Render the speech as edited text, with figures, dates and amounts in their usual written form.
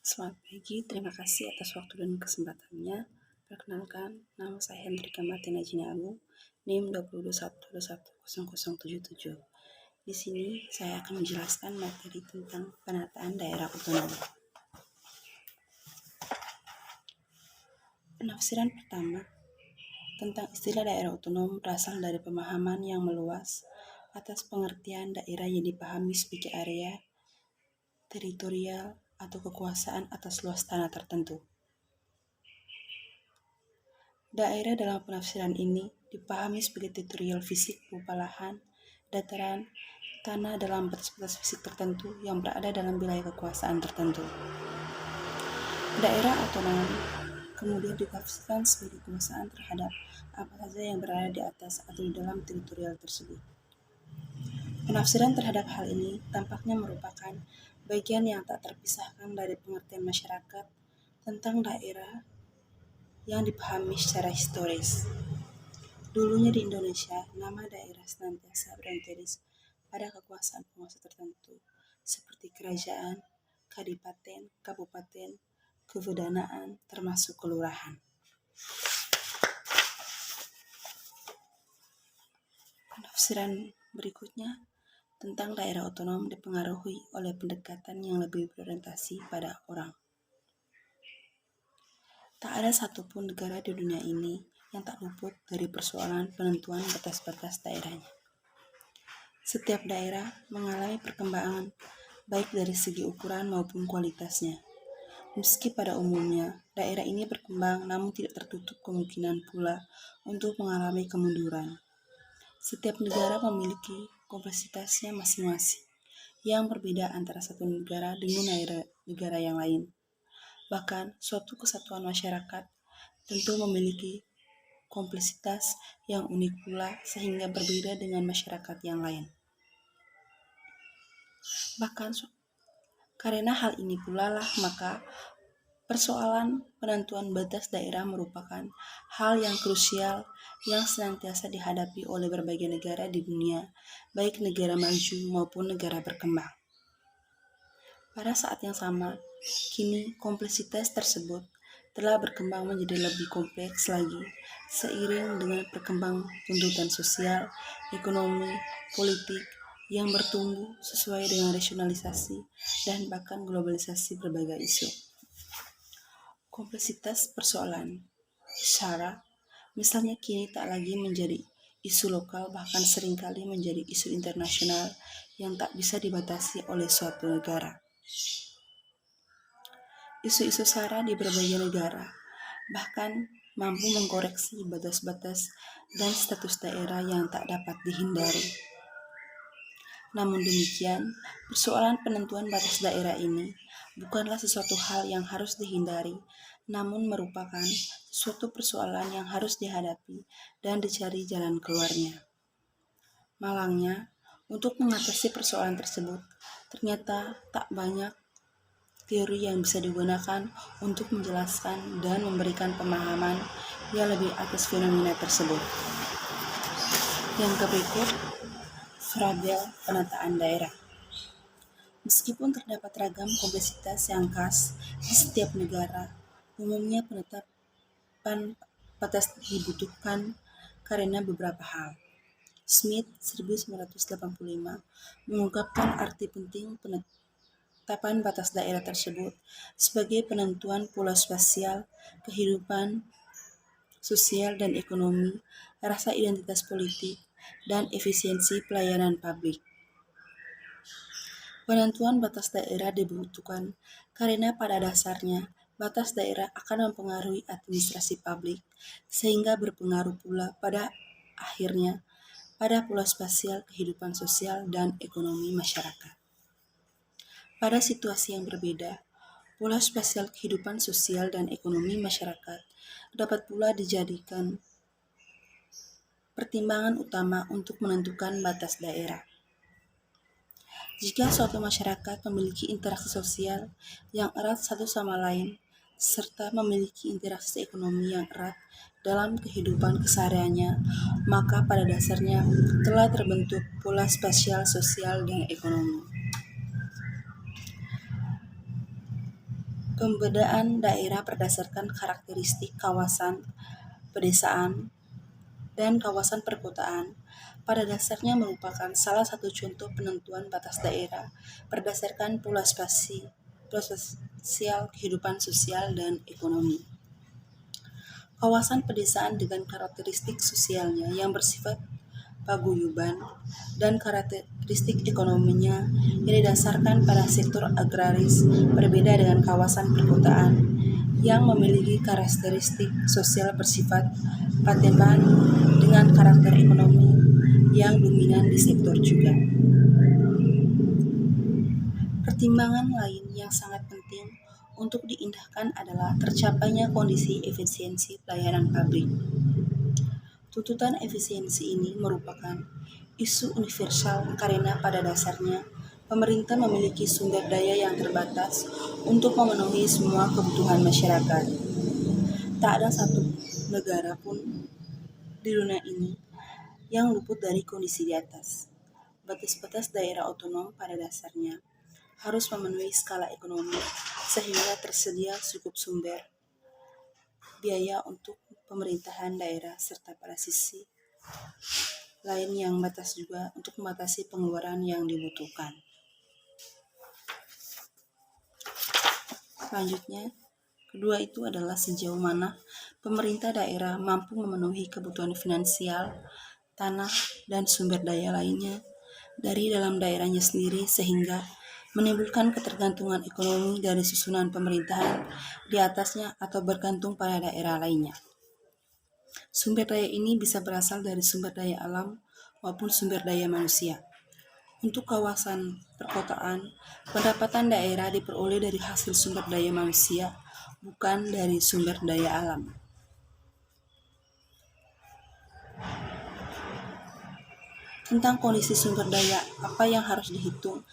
Selamat pagi, terima kasih atas waktu dan kesempatannya. Perkenalkan, nama saya Hendrika Martina Jinalu, NIM 2021210077. Di sini saya akan menjelaskan materi tentang penataan daerah otonom. Penafsiran pertama tentang istilah daerah otonom berasal dari pemahaman yang meluas atas pengertian daerah yang dipahami sebagai area teritorial atau kekuasaan atas luas tanah tertentu. Daerah dalam penafsiran ini dipahami sebagai teritorial fisik berupa lahan, dataran, tanah dalam batas-batas fisik tertentu yang berada dalam wilayah kekuasaan tertentu. Daerah otonom kemudian ditafsirkan sebagai kekuasaan terhadap apa saja yang berada di atas atau di dalam teritorial tersebut. Penafsiran terhadap hal ini tampaknya merupakan bagian yang tak terpisahkan dari pengertian masyarakat tentang daerah yang dipahami secara historis. Dulunya di Indonesia, nama daerah senantiasa berorientasi pada kekuasaan penguasa tertentu, seperti kerajaan, kadipaten, kabupaten, kewedanaan, termasuk kelurahan. Penafsiran berikutnya tentang daerah otonom dipengaruhi oleh pendekatan yang lebih berorientasi pada orang. Tak ada satupun negara di dunia ini yang tak luput dari persoalan penentuan batas-batas daerahnya. Setiap daerah mengalami perkembangan baik dari segi ukuran maupun kualitasnya. Meski pada umumnya daerah ini berkembang namun tidak tertutup kemungkinan pula untuk mengalami kemunduran. Setiap negara memiliki kompleksitasnya masing-masing yang berbeda antara satu negara dengan negara yang lain. Bahkan suatu kesatuan masyarakat tentu memiliki kompleksitas yang unik pula sehingga berbeda dengan masyarakat yang lain. Bahkan karena hal ini pula lah maka persoalan penentuan batas daerah merupakan hal yang krusial yang senantiasa dihadapi oleh berbagai negara di dunia, baik negara maju maupun negara berkembang. Pada saat yang sama, kini kompleksitas tersebut telah berkembang menjadi lebih kompleks lagi seiring dengan perkembangan tuntutan sosial, ekonomi, politik yang bertumbuh sesuai dengan rasionalisasi dan bahkan globalisasi berbagai isu. Kompleksitas persoalan SARA misalnya kini tak lagi menjadi isu lokal bahkan seringkali menjadi isu internasional yang tak bisa dibatasi oleh suatu negara. Isu-isu SARA di berbagai negara bahkan mampu mengkoreksi batas-batas dan status daerah yang tak dapat dihindari. Namun demikian, persoalan penentuan batas daerah ini bukanlah sesuatu hal yang harus dihindari, namun merupakan suatu persoalan yang harus dihadapi dan dicari jalan keluarnya. Malangnya, untuk mengatasi persoalan tersebut, ternyata tak banyak teori yang bisa digunakan untuk menjelaskan dan memberikan pemahaman yang lebih atas fenomena tersebut. Yang berikut, variabel penataan daerah. Meskipun terdapat ragam kompleksitas yang khas di setiap negara, umumnya penetapan batas dibutuhkan karena beberapa hal. Smith 1985 mengungkapkan arti penting penetapan batas daerah tersebut sebagai penentuan pola spasial, kehidupan sosial dan ekonomi, rasa identitas politik, dan efisiensi pelayanan publik. Penentuan batas daerah dibutuhkan karena pada dasarnya batas daerah akan mempengaruhi administrasi publik sehingga berpengaruh pula pada akhirnya pada pola spasial kehidupan sosial dan ekonomi masyarakat. Pada situasi yang berbeda, pola spasial kehidupan sosial dan ekonomi masyarakat dapat pula dijadikan pertimbangan utama untuk menentukan batas daerah. Jika suatu masyarakat memiliki interaksi sosial yang erat satu sama lain, serta memiliki interaksi ekonomi yang erat dalam kehidupan kesehariannya, maka pada dasarnya telah terbentuk pola spasial sosial dan ekonomi. Pembedaan daerah berdasarkan karakteristik kawasan pedesaan dan kawasan perkotaan pada dasarnya merupakan salah satu contoh penentuan batas daerah berdasarkan pola spasial kehidupan sosial dan ekonomi. Kawasan pedesaan dengan karakteristik sosialnya yang bersifat paguyuban dan karakteristik ekonominya yang didasarkan pada sektor agraris berbeda dengan kawasan perkotaan yang memiliki karakteristik sosial bersifat pateban dengan karakter ekonomi yang dominan di sektor juga. Pertimbangan lain yang sangat penting untuk diindahkan adalah tercapainya kondisi efisiensi pelayanan publik. Tuntutan efisiensi ini merupakan isu universal karena pada dasarnya pemerintah memiliki sumber daya yang terbatas untuk memenuhi semua kebutuhan masyarakat. Tak ada satu negara pun di dunia ini yang luput dari kondisi di atas. Batas-batas daerah otonom pada dasarnya harus memenuhi skala ekonomi sehingga tersedia cukup sumber biaya untuk pemerintahan daerah serta pada sisi lain yang batas juga untuk membatasi pengeluaran yang dibutuhkan. Selanjutnya, kedua itu adalah sejauh mana pemerintah daerah mampu memenuhi kebutuhan finansial, tanah, dan sumber daya lainnya dari dalam daerahnya sendiri sehingga menimbulkan ketergantungan ekonomi dari susunan pemerintahan di atasnya atau bergantung pada daerah lainnya. Sumber daya ini bisa berasal dari sumber daya alam maupun sumber daya manusia. Untuk kawasan perkotaan, pendapatan daerah diperoleh dari hasil sumber daya manusia, bukan dari sumber daya alam. Tentang kondisi sumber daya, apa yang harus dihitung